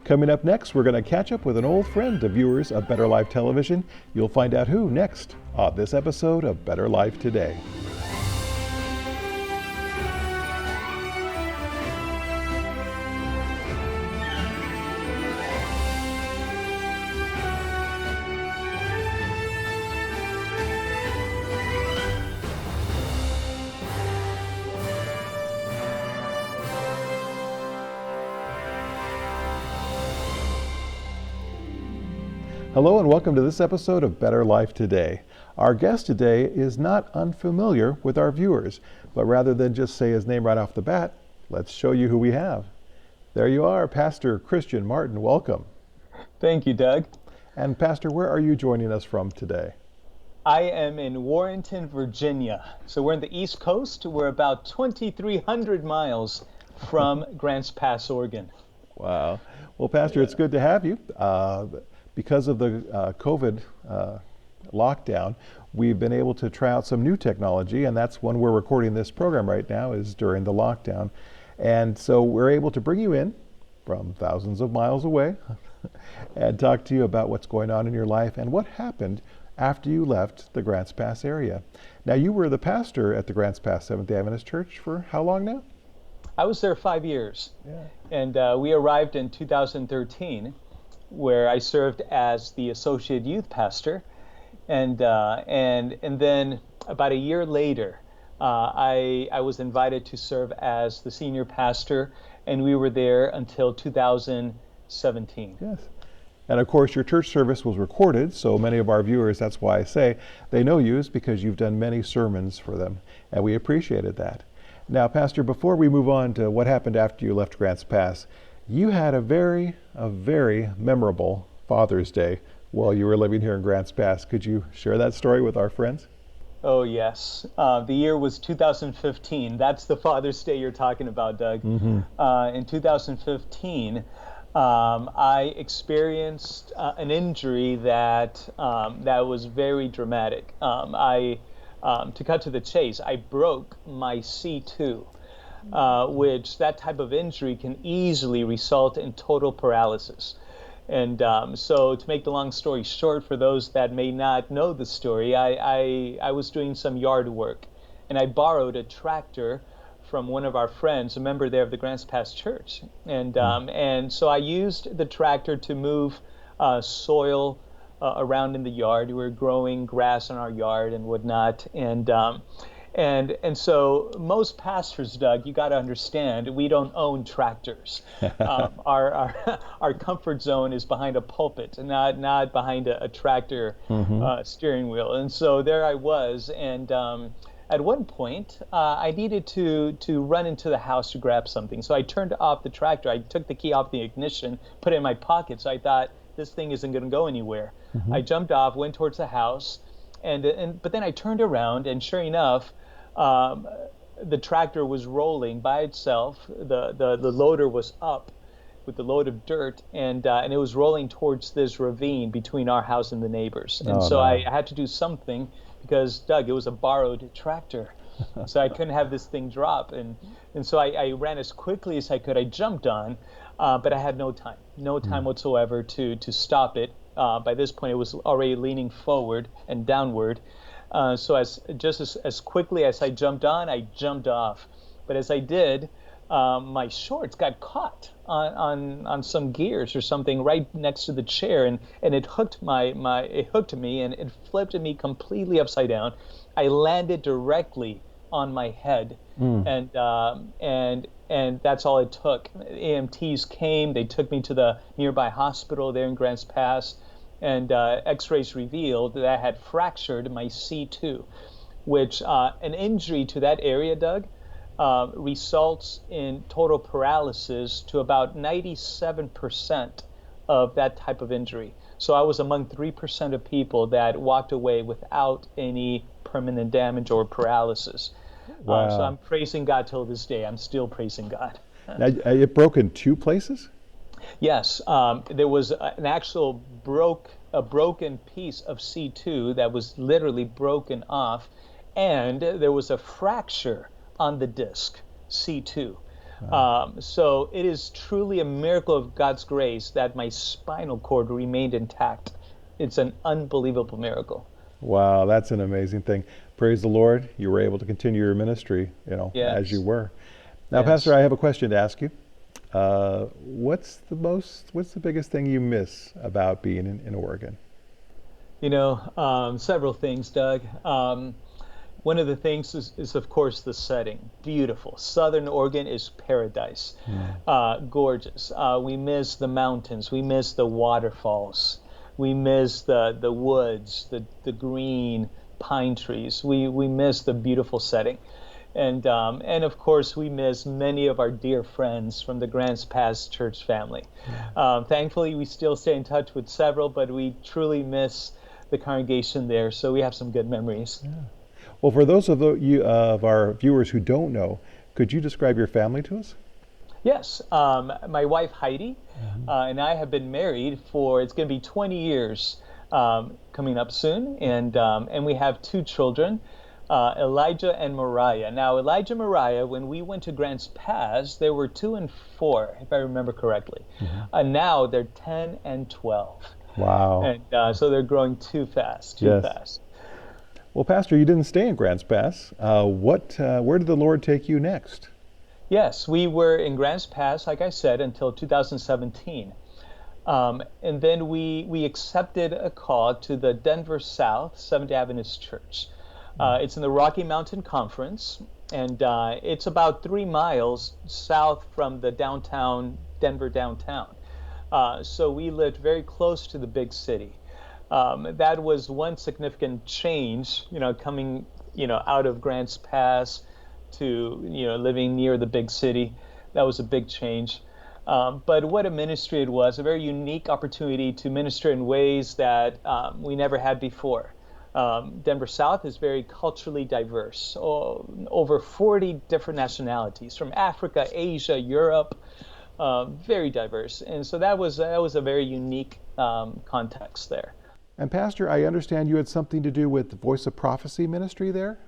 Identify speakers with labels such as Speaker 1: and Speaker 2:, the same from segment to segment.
Speaker 1: Coming up next, we're going to catch up with an old friend of viewers of Better Life Television. You'll find out who next on this episode of Better Life Today. Hello and welcome to this episode of Better Life Today. Our guest today is not unfamiliar with our viewers, but rather than just say his name right off the bat, let's show you who we have. There you are, Pastor Christian Martin. Welcome.
Speaker 2: Thank you, Doug.
Speaker 1: And Pastor, where are you joining us from today?
Speaker 2: I am in Warrenton, Virginia. So we're in the East Coast. We're about 2,300 miles from Grants Pass, Oregon.
Speaker 1: Wow. Well, Pastor, It's good to have you. Because of the COVID lockdown, we've been able to try out some new technology, and that's when we're recording this program right now is during the lockdown. And so we're able to bring you in from thousands of miles away and talk to you about what's going on in your life and what happened after you left the Grants Pass area. Now, you were the pastor at the Grants Pass Seventh-day Adventist Church for how long now?
Speaker 2: I was there 5 years.
Speaker 1: Yeah.
Speaker 2: And we arrived in 2013. Where I served as the associate youth pastor, and then about a year later, I was invited to serve as the senior pastor, and we were there until 2017.
Speaker 1: Yes, and of course your church service was recorded, so many of our viewers, that's why I say they know you, is because you've done many sermons for them, and we appreciated that. Now, Pastor, before we move on to what happened after you left Grants Pass, you had a very memorable Father's Day while you were living here in Grants Pass. Could you share that story with our friends?
Speaker 2: Oh, yes. The year was 2015. That's the Father's Day you're talking about, Doug. Mm-hmm. In 2015, I experienced an injury that was very dramatic. To cut to the chase, I broke my C2. Which that type of injury can easily result in total paralysis. And so to make the long story short, for those that may not know the story, I was doing some yard work, and I borrowed a tractor from one of our friends, a member there of the Grants Pass Church. And so I used the tractor to move soil around in the yard. We were growing grass in our yard and whatnot. And so most pastors, Doug, you got to understand, we don't own tractors. Our comfort zone is behind a pulpit, not behind a tractor steering wheel. And so there I was, and at one point I needed to run into the house to grab something. So I turned off the tractor. I took the key off the ignition, put it in my pocket. So I thought this thing isn't going to go anywhere. Mm-hmm. I jumped off, went towards the house, but then I turned around, and sure enough, the tractor was rolling by itself. The loader was up with the load of dirt, and it was rolling towards this ravine between our house and the neighbors. And I had to do something because, Doug, it was a borrowed tractor. So I couldn't have this thing drop. And so I ran as quickly as I could. I jumped on, but I had no time whatsoever to stop it. By this point, it was already leaning forward and downward. So as quickly as I jumped on, I jumped off. But as I did, my shorts got caught on some gears or something right next to the chair, and it hooked it hooked me, and it flipped me completely upside down. I landed directly on my head, and that's all it took. EMTs came. They took me to the nearby hospital there in Grants Pass. And x-rays revealed that I had fractured my C2, which an injury to that area, Doug, results in total paralysis to about 97% of that type of injury. So I was among 3% of people that walked away without any permanent damage or paralysis.
Speaker 1: Wow.
Speaker 2: So I'm praising God till this day. I'm still praising God.
Speaker 1: Now, it broke in two places?
Speaker 2: Yes, there was an actual broken piece of C2 that was literally broken off, and there was a fracture on the disc, C2. So it is truly a miracle of God's grace that my spinal cord remained intact. It's an unbelievable miracle.
Speaker 1: Wow, that's an amazing thing. Praise the Lord, you were able to continue your ministry, as you
Speaker 2: Yes,
Speaker 1: were. Now, Pastor,
Speaker 2: yes.
Speaker 1: I have a question to ask you. What's the biggest thing you miss about being in Oregon?
Speaker 2: Several things, Doug. One of the things is, of course, the setting. Beautiful. Southern Oregon is paradise. Gorgeous. We miss the mountains. We miss the waterfalls. We miss the woods, the green pine trees. We miss the beautiful setting. And of course, we miss many of our dear friends from the Grants Pass church family. Thankfully, we still stay in touch with several, but we truly miss the congregation there. So we have some good memories.
Speaker 1: Well, for those of our viewers who don't know, could you describe your family to us?
Speaker 2: Yes, my wife Heidi and I have been married for it's going to be 20 years coming up soon, and we have two children, Elijah and Mariah. Now, Elijah and Mariah, when we went to Grants Pass, they were 2 and 4, if I remember correctly. And now they're 10 and 12.
Speaker 1: Wow.
Speaker 2: And so they're growing too fast, too
Speaker 1: Yes.
Speaker 2: fast.
Speaker 1: Well, Pastor, you didn't stay in Grants Pass. Where did the Lord take you next?
Speaker 2: Yes, we were in Grants Pass, like I said, until 2017. And then we accepted a call to the Denver South Seventh-day Adventist Church. It's in the Rocky Mountain Conference, and it's about 3 miles south from the Denver downtown. So we lived very close to the big city. That was one significant change, coming, out of Grants Pass to, living near the big city. That was a big change. But what a ministry it was, a very unique opportunity to minister in ways that we never had before. Denver South is very culturally diverse, over 40 different nationalities from Africa, Asia, Europe, very diverse. And so that was a very unique context there.
Speaker 1: And Pastor, I understand you had something to do with the Voice of Prophecy ministry there?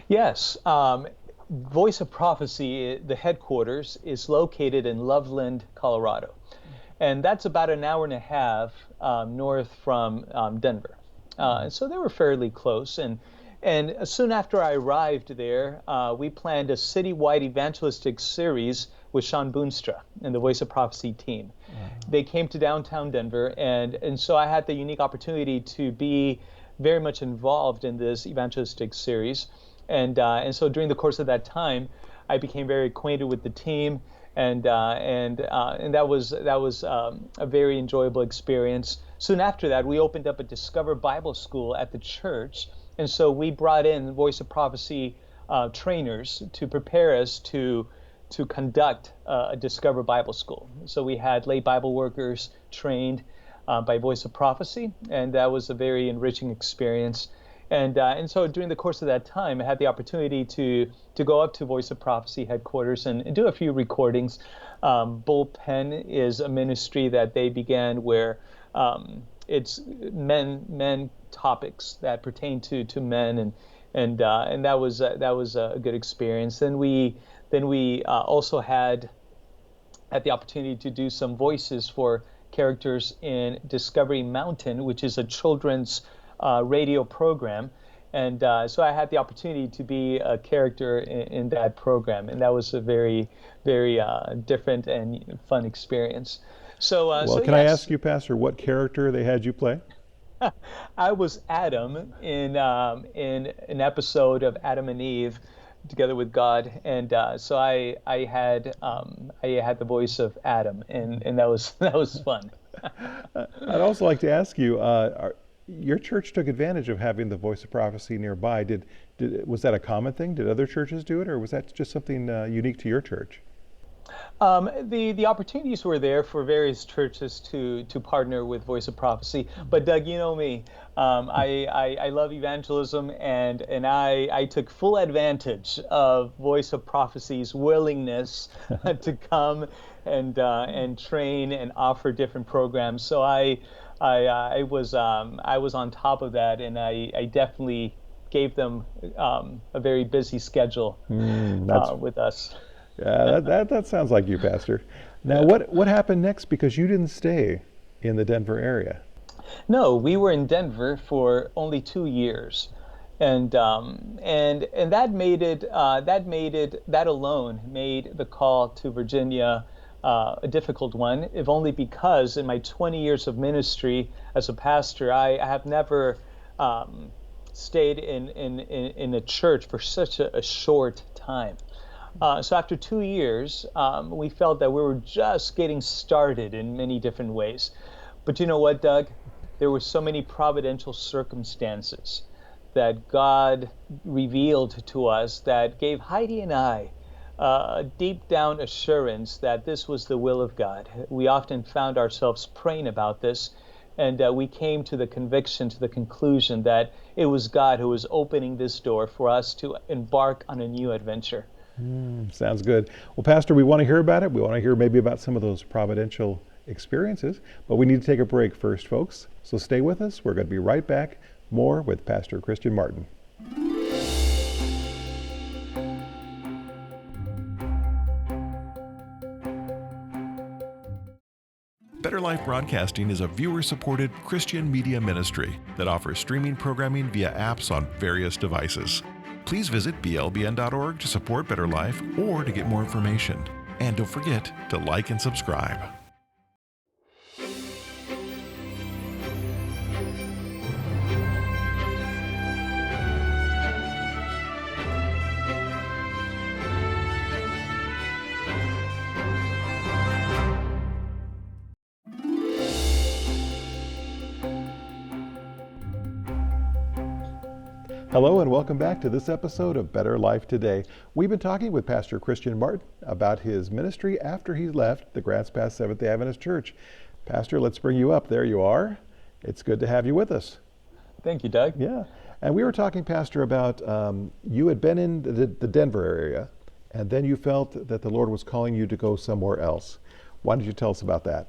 Speaker 2: Yes. Voice of Prophecy, the headquarters, is located in Loveland, Colorado. And that's about an hour and a half north from Denver. And so they were fairly close. And soon after I arrived there, we planned a citywide evangelistic series with Sean Boonstra and the Voice of Prophecy team. They came to downtown Denver, and so I had the unique opportunity to be very much involved in this evangelistic series. And so during the course of that time, I became very acquainted with the team, and that was a very enjoyable experience. Soon after that, we opened up a Discover Bible School at the church, and so we brought in Voice of Prophecy trainers to prepare us to conduct a Discover Bible School. So we had lay Bible workers trained by Voice of Prophecy, and that was a very enriching experience. And so during the course of that time, I had the opportunity to go up to Voice of Prophecy headquarters and do a few recordings. Bullpen is a ministry that they began where it's men topics that pertain to men, and that was a good experience. Then we also had the opportunity to do some voices for characters in Discovery Mountain, which is a children's radio program, and so I had the opportunity to be a character in that program, and that was a very, very different and fun experience. So
Speaker 1: Can I
Speaker 2: yes,
Speaker 1: ask you, Pastor, what character they had you play?
Speaker 2: I was Adam in an episode of Adam and Eve, together with God, and so I had the voice of Adam, and that was fun.
Speaker 1: I'd also like to ask you, your church took advantage of having the Voice of Prophecy nearby. Was that a common thing? Did other churches do it, or was that just something unique to your church?
Speaker 2: The opportunities were there for various churches to partner with Voice of Prophecy, but Doug, you know me, I love evangelism, and I took full advantage of Voice of Prophecy's willingness to come and train and offer different programs. So I was on top of that, and I definitely gave them a very busy schedule with us.
Speaker 1: Yeah, that sounds like you, Pastor. Now, what happened next? Because you didn't stay in the Denver area.
Speaker 2: No, we were in Denver for only 2 years, and that alone made the call to Virginia a difficult one, if only because in my 20 years of ministry as a pastor, I have never stayed in a church for such a short time. So after 2 years, we felt that we were just getting started in many different ways. But you know what, Doug? There were so many providential circumstances that God revealed to us that gave Heidi and I a deep down assurance that this was the will of God. We often found ourselves praying about this, and we came to the conviction, to the conclusion that it was God who was opening this door for us to embark on a new adventure.
Speaker 1: Sounds good. Well, Pastor, we want to hear about it. We want to hear maybe about some of those providential experiences, but we need to take a break first, folks. So stay with us. We're going to be right back. More with Pastor Christian Martin.
Speaker 3: Better Life Broadcasting is a viewer-supported Christian media ministry that offers streaming programming via apps on various devices. Please visit blbn.org to support Better Life or to get more information. And don't forget to like and subscribe.
Speaker 1: Hello and welcome back to this episode of Better Life Today. We've been talking with Pastor Christian Martin about his ministry after he left the Grants Pass Seventh-day Adventist Church. Pastor, let's bring you up. There you are. It's good to have you with us.
Speaker 2: Thank you, Doug.
Speaker 1: Yeah. And we were talking, Pastor, about you had been in the Denver area, and then you felt that the Lord was calling you to go somewhere else. Why don't you tell us about that?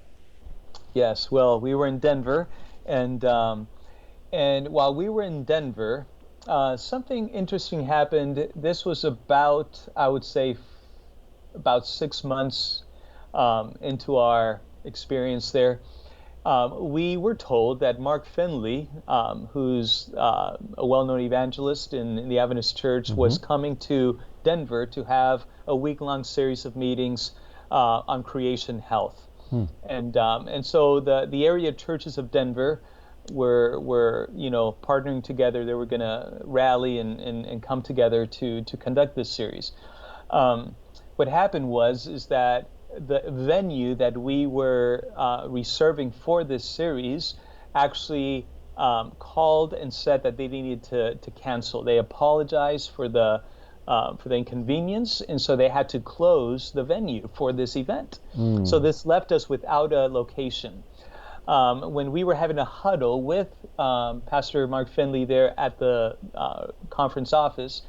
Speaker 2: Yes, well, we were in Denver, and while we were in Denver, something interesting happened. This was about, I would say, about 6 months into our experience there. We were told that Mark Finley, who's a well-known evangelist in the Adventist Church, was coming to Denver to have a week-long series of meetings on creation health. And so the area churches of Denver were partnering together. They were going to rally and come together to conduct this series. What happened is that the venue that we were reserving for this series actually called and said that they needed to cancel. They apologized for the inconvenience, and so they had to close the venue for this event. So this left us without a location. When we were having a huddle with Pastor Mark Finley there at the conference office,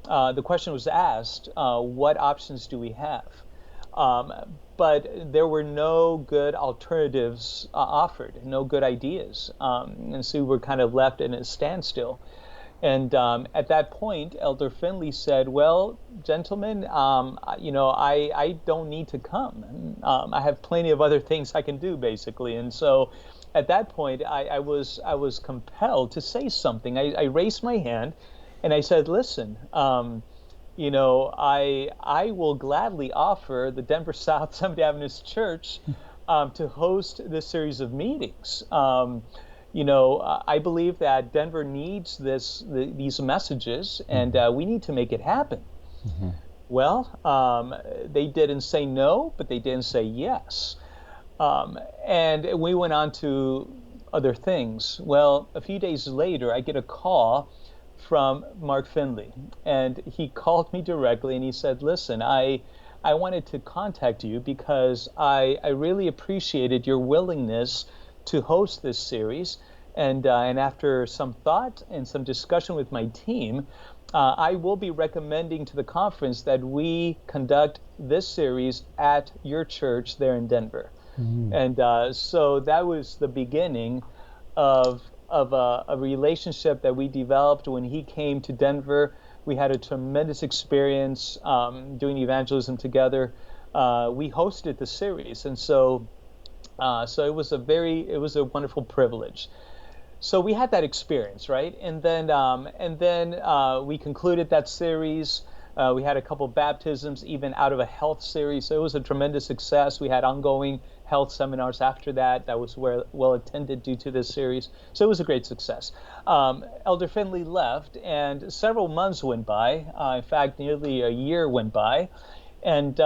Speaker 2: the question was asked, what options do we have? But there were no good alternatives offered, no good ideas. And so we were kind of left in a standstill. And at that point, Elder Finley said, well, gentlemen, I don't need to come. I have plenty of other things I can do, basically. And so at that point, I was compelled to say something. I raised my hand and I said, listen, I will gladly offer the Denver South Seventh-day Adventist Church to host this series of meetings. I believe that Denver needs these messages, and we need to make it happen. Well, they didn't say no, but they didn't say yes. And we went on to other things. Well, a few days later, I get a call from Mark Finley, and he called me directly, and he said, listen, I wanted to contact you because I really appreciated your willingness to host this series, and after some thought and some discussion with my team, I will be recommending to the conference that we conduct this series at your church there in Denver. And so that was the beginning of a relationship that we developed when he came to Denver We had a tremendous experience doing evangelism together. We hosted the series, and so it was a wonderful privilege. So we had that experience, right? And then we concluded that series. We had a couple baptisms, even out of a health series. So it was a tremendous success. We had ongoing health seminars after that. That was well attended due to this series. So it was a great success. Elder Finley left, and several months went by. In fact, nearly a year went by, and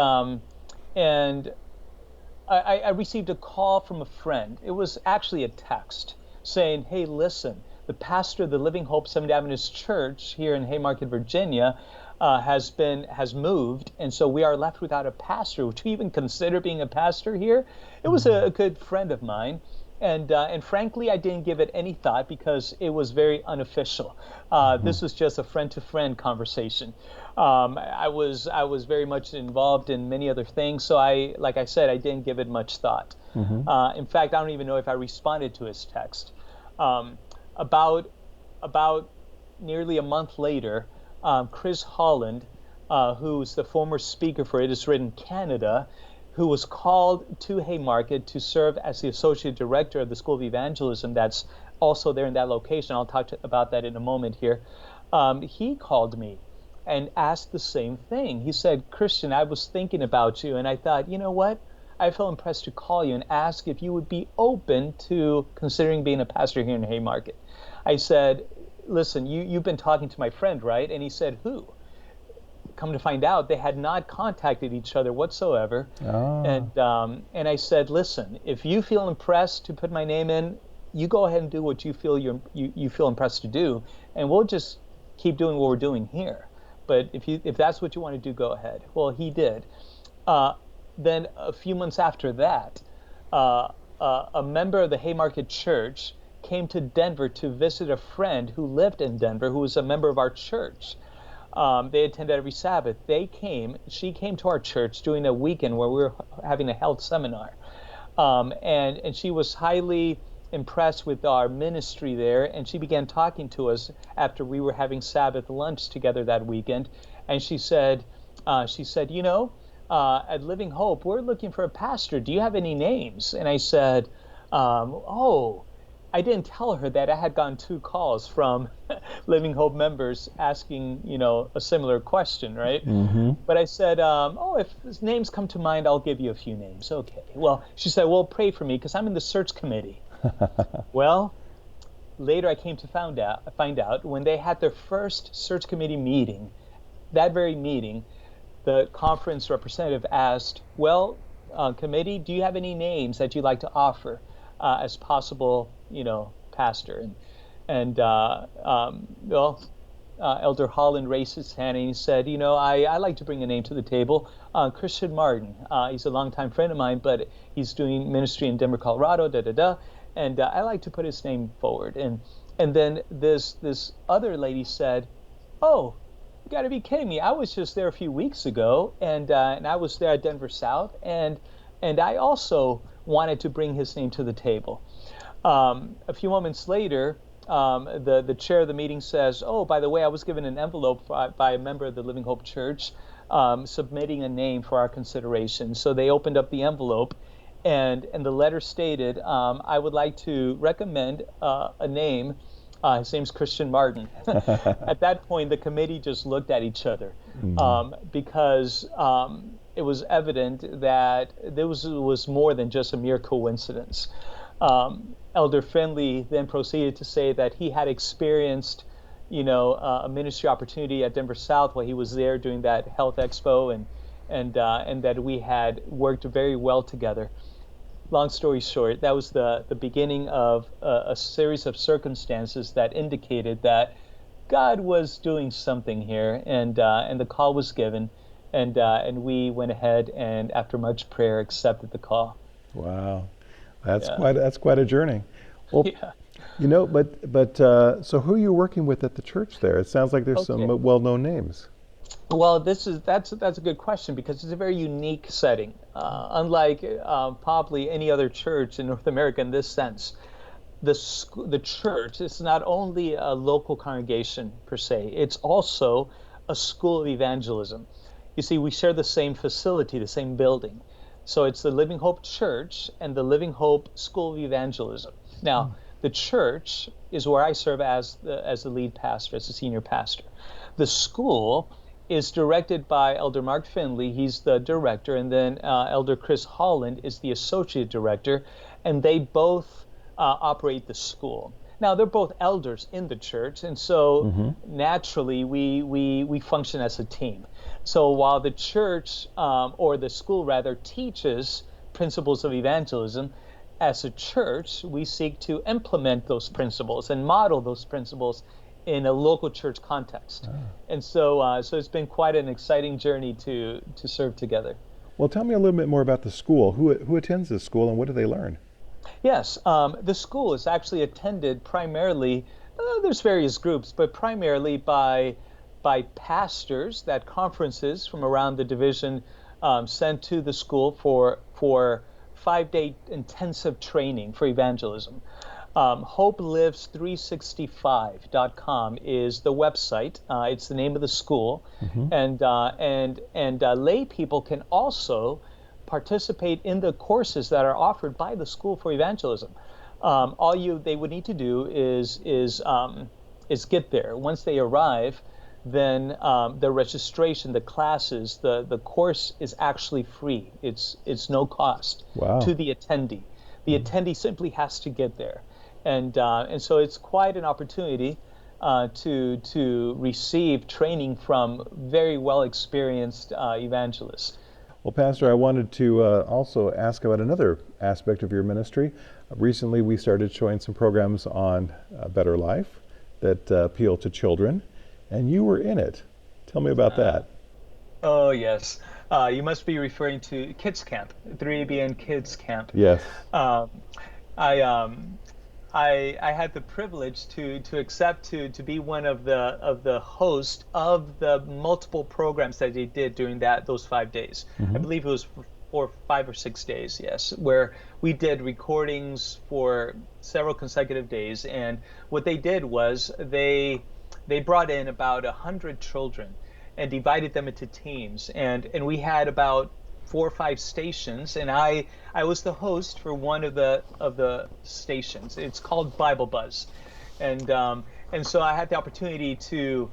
Speaker 2: I received a call from a friend. It was actually a text saying, "Hey, listen, the pastor of the Living Hope Seventh Adventist Church here in Haymarket, Virginia, has moved, and so we are left without a pastor. Would you even consider being a pastor here?" It was a good friend of mine, and frankly, I didn't give it any thought because it was very unofficial. This was just a friend-to-friend conversation. I was very much involved in many other things, so like I said, I didn't give it much thought. In fact, I don't even know if I responded to his text. About nearly a month later, Chris Holland, who's the former speaker for It Is Written Canada, who was called to Haymarket to serve as the associate director of the School of Evangelism that's also there in that location. I'll talk about that in a moment here. He called me and asked the same thing. He said, "Christian, I was thinking about you, and I thought, you know what? I felt impressed to call you and ask if you would be open to considering being a pastor here in Haymarket." I said, "Listen, you've been talking to my friend, right?" And he said, "Who?" Come to find out, they had not contacted each other whatsoever. And I said, "Listen, if you feel impressed to put my name in, you go ahead and do what you feel you feel impressed to do, and we'll just keep doing what we're doing here. But if that's what you want to do, go ahead." Well, he did. Then a few months after that, a member of the Haymarket Church came to Denver to visit a friend who lived in Denver, who was a member of our church. They attended every Sabbath. She came to our church during a weekend where we were having a health seminar. And she was highly impressed with our ministry there, and she began talking to us after we were having Sabbath lunch together that weekend. And she said, "You know, at Living Hope, we're looking for a pastor. Do you have any names?" And I said, "Oh." I didn't tell her that I had gotten 2 calls from Living Hope members asking, a similar question, right? But I said, if names come to mind, I'll give you a few names. Okay. Well, she said, "Well, pray for me because I'm in the search committee." Well, later I came to find out when they had their first search committee meeting, that very meeting, the conference representative asked, "Well, committee, do you have any names that you'd like to offer as possible, pastor?" And Elder Holland raised his hand and he said, I like to bring a name to the table, Christian Martin. He's a longtime friend of mine, but he's doing ministry in Denver, Colorado, and I like to put his name forward. And then this other lady said, "Oh, you got to be kidding me! I was just there a few weeks ago, and I was there at Denver South, and I also wanted to bring his name to the table." A few moments later, the chair of the meeting says, "Oh, by the way, I was given an envelope by a member of the Living Hope Church submitting a name for our consideration." So they opened up the envelope, and the letter stated, "I would like to recommend a name. His name's Christian Martin." At that point, the committee just looked at each other because it was evident that there was more than just a mere coincidence. Elder Finley then proceeded to say that he had experienced, a ministry opportunity at Denver South while he was there doing that health expo, and that we had worked very well together. Long story short, that was the beginning of a series of circumstances that indicated that God was doing something here, and the call was given, and we went ahead and, after much prayer, accepted the call.
Speaker 1: Wow. That's quite a journey. Well,
Speaker 2: Yeah.
Speaker 1: But so who are you working with at the church there? It sounds like there's some well-known names.
Speaker 2: Well, that's a good question because it's a very unique setting, unlike probably any other church in North America in this sense. The church is not only a local congregation per se; it's also a school of evangelism. You see, we share the same facility, the same building. So it's the Living Hope Church and the Living Hope School of Evangelism. Now, the church is where I serve as the lead pastor, as the senior pastor. The school is directed by Elder Mark Finley. He's the director, and then Elder Chris Holland is the associate director, and they both operate the school. Now, they're both elders in the church, and so naturally we function as a team. So while the church, or the school rather, teaches principles of evangelism, as a church, we seek to implement those principles and model those principles in a local church context. And so it's been quite an exciting journey to serve together.
Speaker 1: Well, tell me a little bit more about the school. Who attends this school and what do they learn?
Speaker 2: Yes, the school is actually attended primarily, there's various groups, but primarily by pastors that conferences from around the division sent to the school for 5-day intensive training for evangelism. HopeLives365.com is the website. It's the name of the school, and lay people can also participate in the courses that are offered by the School for Evangelism. All they would need to do is get there. Once they arrive, then the registration, the classes, the course is actually free. It's no cost to the attendee. The attendee simply has to get there, and so it's quite an opportunity to receive training from very well experienced evangelists.
Speaker 1: Well, Pastor, I wanted to also ask about another aspect of your ministry. Recently, we started showing some programs on Better Life that appeal to children, and you were in it. Tell me about that.
Speaker 2: Oh, yes. You must be referring to Kids Camp, 3ABN Kids Camp.
Speaker 1: Yes.
Speaker 2: I had the privilege to accept to be one of the hosts of the multiple programs that they did during those 5 days. I believe it was for 5 or 6 days, yes, where we did recordings for several consecutive days. And what they did was they brought in about 100 children and divided them into teams, and we had about 4 or 5 stations, and I was the host for one of the stations. It's called Bible Buzz, and so I had the opportunity to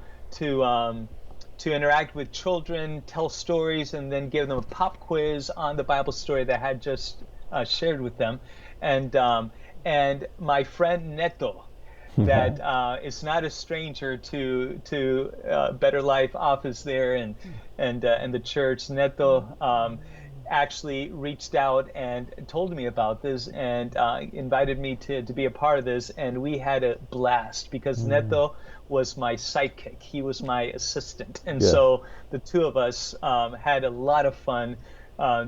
Speaker 2: interact with children, tell stories, and then give them a pop quiz on the Bible story that I had just shared with them, and my friend Neto, that is not a stranger to Better Life office there and the church. Neto actually reached out and told me about this and invited me to be a part of this, and we had a blast because Neto was my sidekick. He was my assistant, and so the two of us had a lot of fun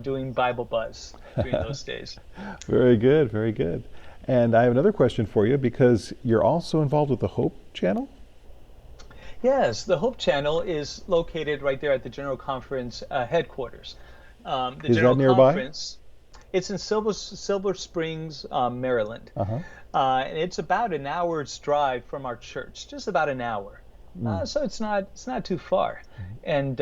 Speaker 2: doing Bible Buzz during those days.
Speaker 1: Very good, very good. And I have another question for you because you're also involved with the Hope Channel?
Speaker 2: Yes, the Hope Channel is located right there at the General Conference headquarters. The
Speaker 1: Is
Speaker 2: General
Speaker 1: that nearby?
Speaker 2: Conference, it's in Silver Springs, Maryland. And it's about an hour's drive from our church, just about an hour. So it's not too far. And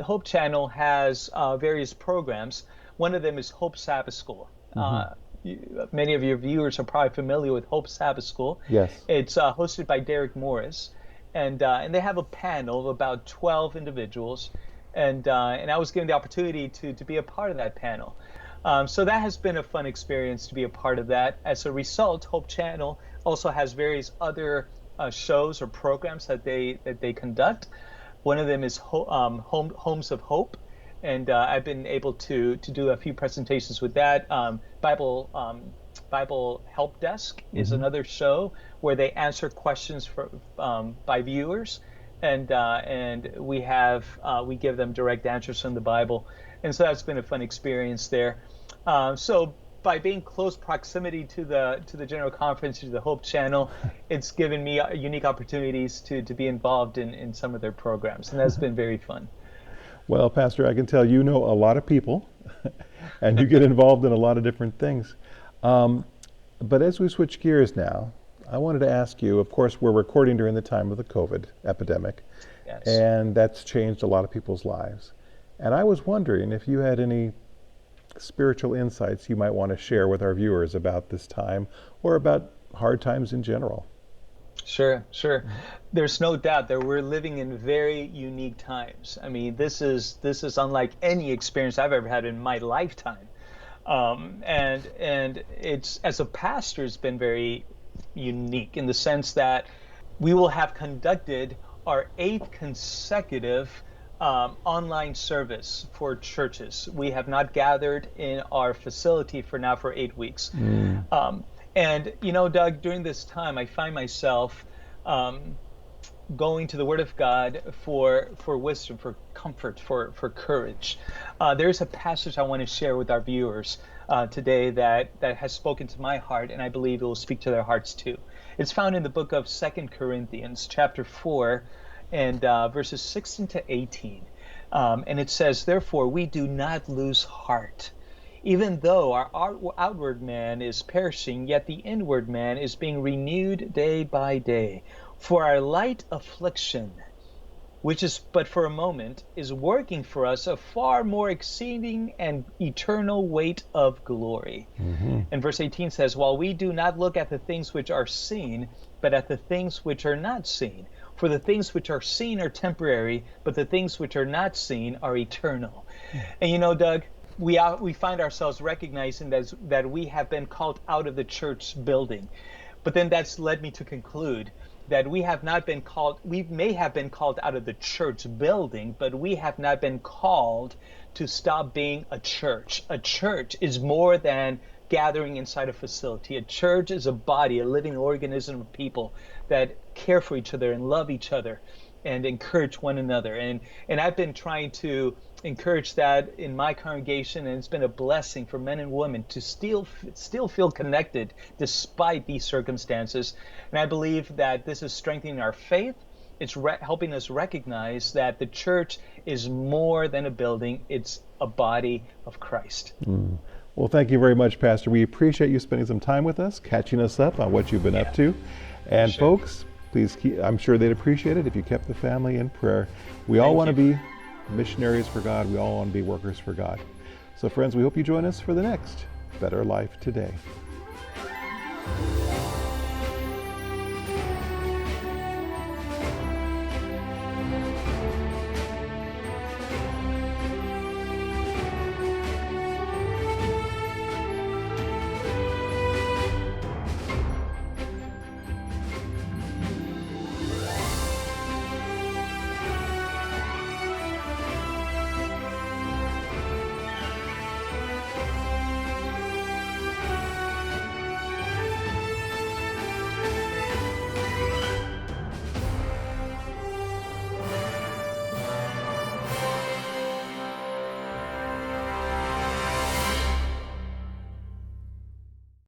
Speaker 2: Hope Channel has various programs. One of them is Hope Sabbath School. Many of your viewers are probably familiar with Hope Sabbath School.
Speaker 1: Yes.
Speaker 2: It's hosted by Derek Morris, and they have a panel of about 12 individuals, and I was given the opportunity to be a part of that panel. So that has been a fun experience to be a part of that. As a result, Hope Channel also has various other shows or programs that they conduct. One of them is Homes of Hope. And I've been able to do a few presentations with that. Bible Help Desk is another show where they answer questions by viewers, and we give them direct answers from the Bible, and so that's been a fun experience there. So by being close proximity to the General Conference, to the Hope Channel, it's given me unique opportunities to be involved in some of their programs, and that's been very fun.
Speaker 1: Well, Pastor, I can tell you know a lot of people, and you get involved in a lot of different things. But as we switch gears now, I wanted to ask you, of course, we're recording during the time of the COVID epidemic,
Speaker 2: Yes.
Speaker 1: And that's changed a lot of people's lives. And I was wondering if you had any spiritual insights you might want to share with our viewers about this time or about hard times in general.
Speaker 2: Sure. There's no doubt that we're living in very unique times. I mean, this is unlike any experience I've ever had in my lifetime. And it's, as a pastor, it's been very unique in the sense that we will have conducted our 8th consecutive online service for churches. We have not gathered in our facility for 8 weeks. And, Doug, during this time, I find myself going to the Word of God for wisdom, for comfort, for courage. There's a passage I want to share with our viewers today that has spoken to my heart, and I believe it will speak to their hearts too. It's found in the book of 2 Corinthians, chapter 4, and verses 16 to 18. And it says, "Therefore we do not lose heart. Even though our outward man is perishing, yet the inward man is being renewed day by day. For our light affliction, which is but for a moment, is working for us a far more exceeding and eternal weight of glory." And verse 18 says, "While we do not look at the things which are seen, but at the things which are not seen. For the things which are seen are temporary, but the things which are not seen are eternal." And Doug, we find ourselves recognizing that we have been called out of the church building. But then that's led me to conclude that we may have been called out of the church building, but we have not been called to stop being a church. A church is more than gathering inside a facility. A church is a body, a living organism of people that care for each other and love each other and encourage one another. And I've been trying to encourage that in my congregation, and it's been a blessing for men and women to still feel connected despite these circumstances. And I believe that this is strengthening our faith. It's helping us recognize that the church is more than a building. It's a body of Christ.
Speaker 1: Well, thank you very much, Pastor. We appreciate you spending some time with us, catching us up on what you've been up to. And folks, please I'm sure they'd appreciate it if you kept the family in prayer. We all want to be missionaries for God. We all want to be workers for God. So friends, we hope you join us for the next Better Life Today.